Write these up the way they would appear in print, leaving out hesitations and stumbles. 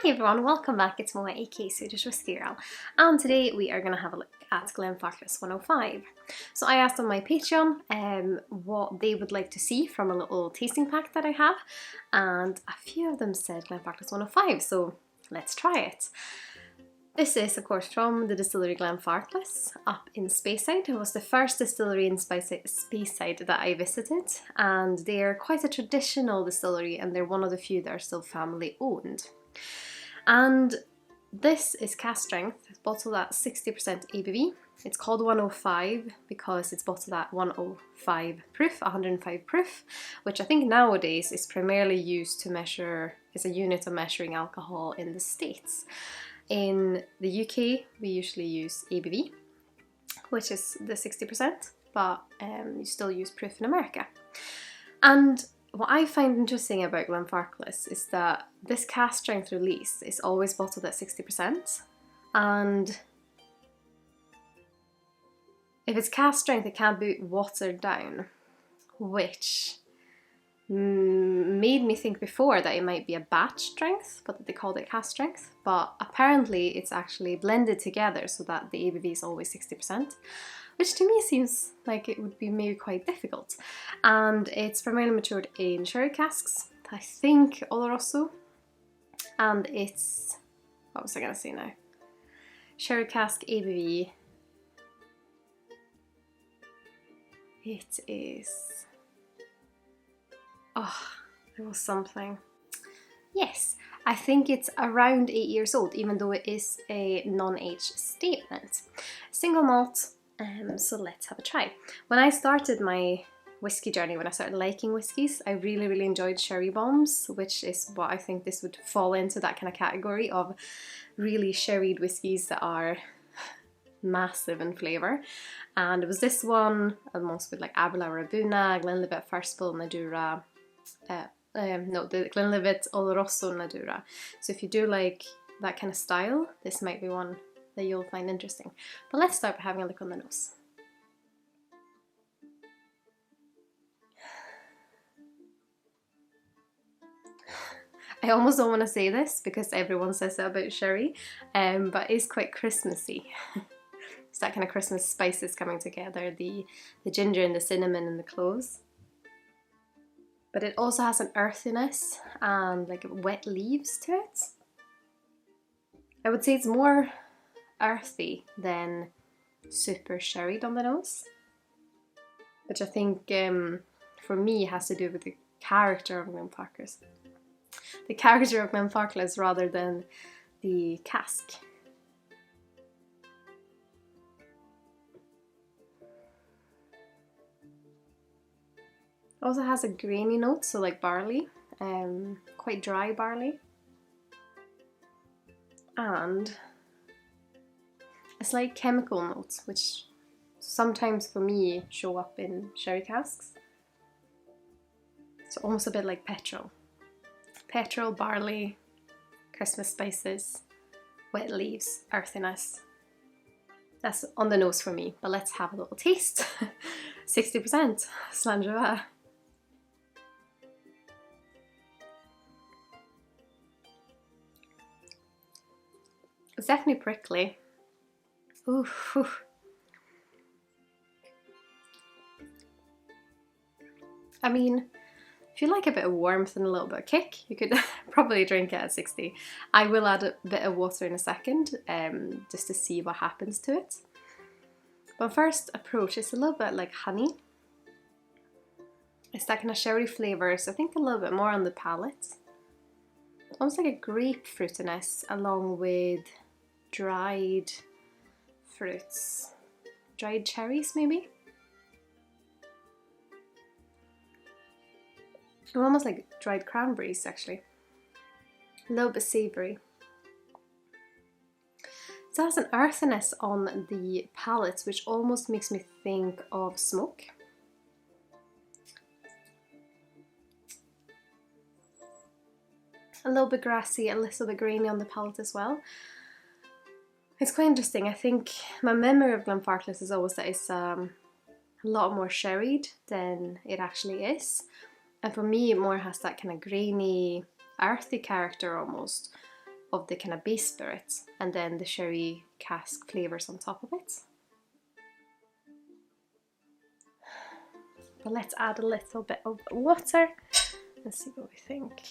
Hi everyone, welcome back. It's Moa aka Swedish Whiskey Girl, and today we are going to have a look at Glenfarclas 105. So I asked on my Patreon what they would like to see from a little tasting pack that I have, and a few of them said Glenfarclas 105, so let's try it. This is of course from the distillery Glenfarclas up in Speyside. It was the first distillery in Speyside that I visited, and they're quite a traditional distillery and they're one of the few that are still family owned. And this is cask strength. It's bottled at 60% ABV. It's called 105 because it's bottled at 105 proof, 105 proof, which I think nowadays is primarily used to measure, is a unit of measuring alcohol in the States. In the UK, we usually use ABV, which is the 60%, but you still use proof in America. And what I find interesting about Glenfarclas is that this cask strength release is always bottled at 60%, and if it's cask strength it can't be watered down, which made me think before that it might be a batch strength, but that they called it cask strength, but apparently it's actually blended together so that the ABV is always 60%. Which to me seems like it would be maybe quite difficult. And it's primarily matured in sherry casks, I think Oloroso, and it's, what was I going to say now? Sherry cask ABV, it is, oh, there was something. Yes, I think it's around 8 years old, even though it is a non-age statement. Single malt. So let's have a try. When I started my whiskey journey, when I started liking whiskies, I really enjoyed sherry bombs, which is what I think this would fall into, that kind of category of really sherried whiskies that are massive in flavour. And it was this one, amongst with like Abela Rabuna, Glenlivet First Full Nadura, the Glenlivet Oloroso Nadura. So if you do like that kind of style, this might be one that you'll find interesting. But let's start by having a look on the nose. I almost don't want to say this because everyone says that about sherry, but it's quite Christmassy. It's that kind of Christmas spices coming together, the ginger and the cinnamon and the cloves. But it also has an earthiness and like wet leaves to it. I would say it's more earthy than super sherried on the nose, which I think for me has to do with the character of Glenfarclas. The character of Glenfarclas rather than the cask. It also has a grainy note, so like barley, quite dry barley, and it's like chemical notes, which sometimes for me show up in sherry casks. So almost a bit like petrol. Petrol, barley, Christmas spices, wet leaves, earthiness. That's on the nose for me, but let's have a little taste. 60%, Sláinte. It's definitely prickly. Ooh. I mean, if you like a bit of warmth and a little bit of kick, you could probably drink it at 60. I will add a bit of water in a second, just to see what happens to it. But first approach, it's a little bit like honey. It's that kind of sherry flavours, I think a little bit more on the palate. Almost like a grapefruitiness along with dried fruits, dried cherries maybe. Or almost like dried cranberries actually. A little bit savoury. So it has an earthiness on the palate which almost makes me think of smoke. A little bit grassy, a little bit grainy on the palate as well. It's quite interesting. I think my memory of Glenfarclas is always that it's a lot more sherried than it actually is. And for me it more has that kind of grainy, earthy character almost. of the kind of base spirit, and then the sherry cask flavours on top of it. But let's add a little bit of water and see what we think.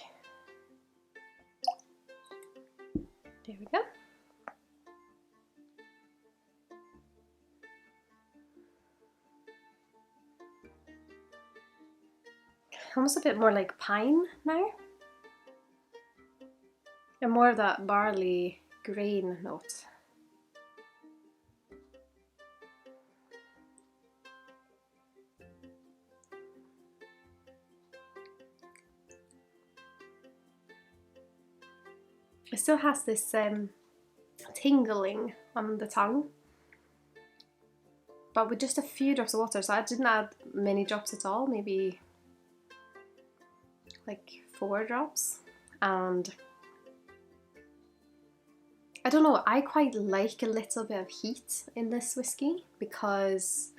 There we go. Almost a bit more like pine now. And more of that barley grain note. It still has this tingling on the tongue, but with just a few drops of water, so I didn't add many drops at all, maybe like 4 drops. And I don't know, I quite like a little bit of heat in this whiskey because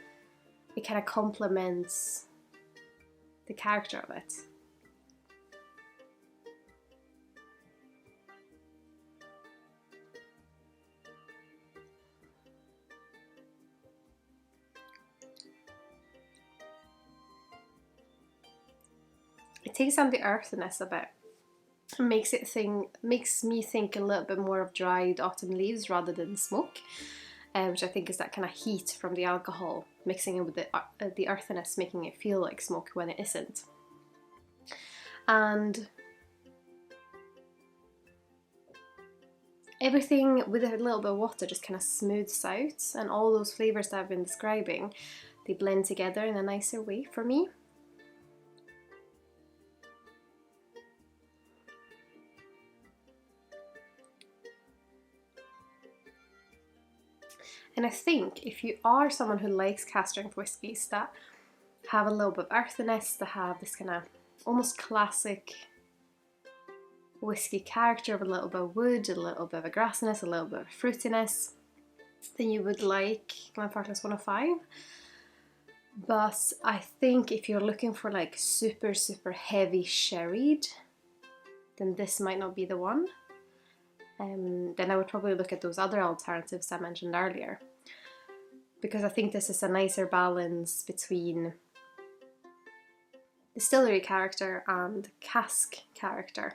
it kind of complements the character of it. It takes on the earthiness a bit. Makes me think a little bit more of dried autumn leaves rather than smoke, which I think is that kind of heat from the alcohol mixing in with the earthiness, making it feel like smoke when it isn't. And everything with a little bit of water just kind of smooths out, and all those flavours that I've been describing, they blend together in a nicer way for me. And I think if you are someone who likes cask strength whiskies that have a little bit of earthiness, that have this kind of almost classic whiskey character of a little bit of wood, a little bit of a grassiness, a little bit of fruitiness, then you would like Glenfarclas 105. But I think if you're looking for like super heavy sherried, then this might not be the one. Then I would probably look at those other alternatives I mentioned earlier, because I think this is a nicer balance between distillery character and cask character,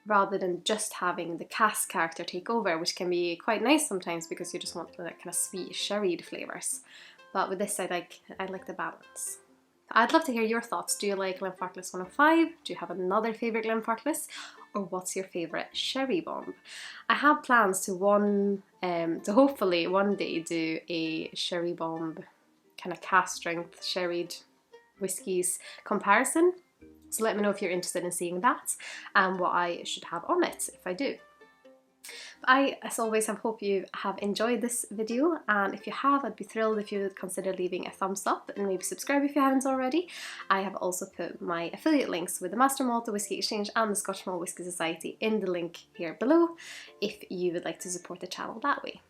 rather than just having the cask character take over, which can be quite nice sometimes because you just want the kind of sweet sherried flavours. But with this I like the balance. I'd love to hear your thoughts. Do you like Glenfarclas 105? Do you have another favourite Glenfarclas? Or what's your favourite sherry bomb? I have plans to hopefully one day do a sherry bomb kind of cask strength sherried whiskies comparison. So let me know if you're interested in seeing that and what I should have on it if I do. I, as always, hope you have enjoyed this video, and if you have, I'd be thrilled if you would consider leaving a thumbs up and maybe subscribe if you haven't already. I have also put my affiliate links with the Master Malt, the Whisky Exchange and the Scotch Malt Whisky Society in the link here below if you would like to support the channel that way.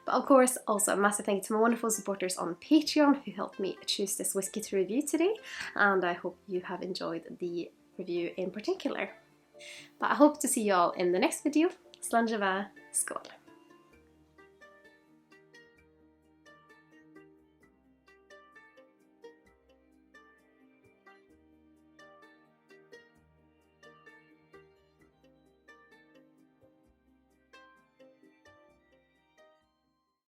But of course, also a massive thank you to my wonderful supporters on Patreon who helped me choose this whisky to review today, and I hope you have enjoyed the review in particular. But I hope to see you all in the next video. Sláinte Skål.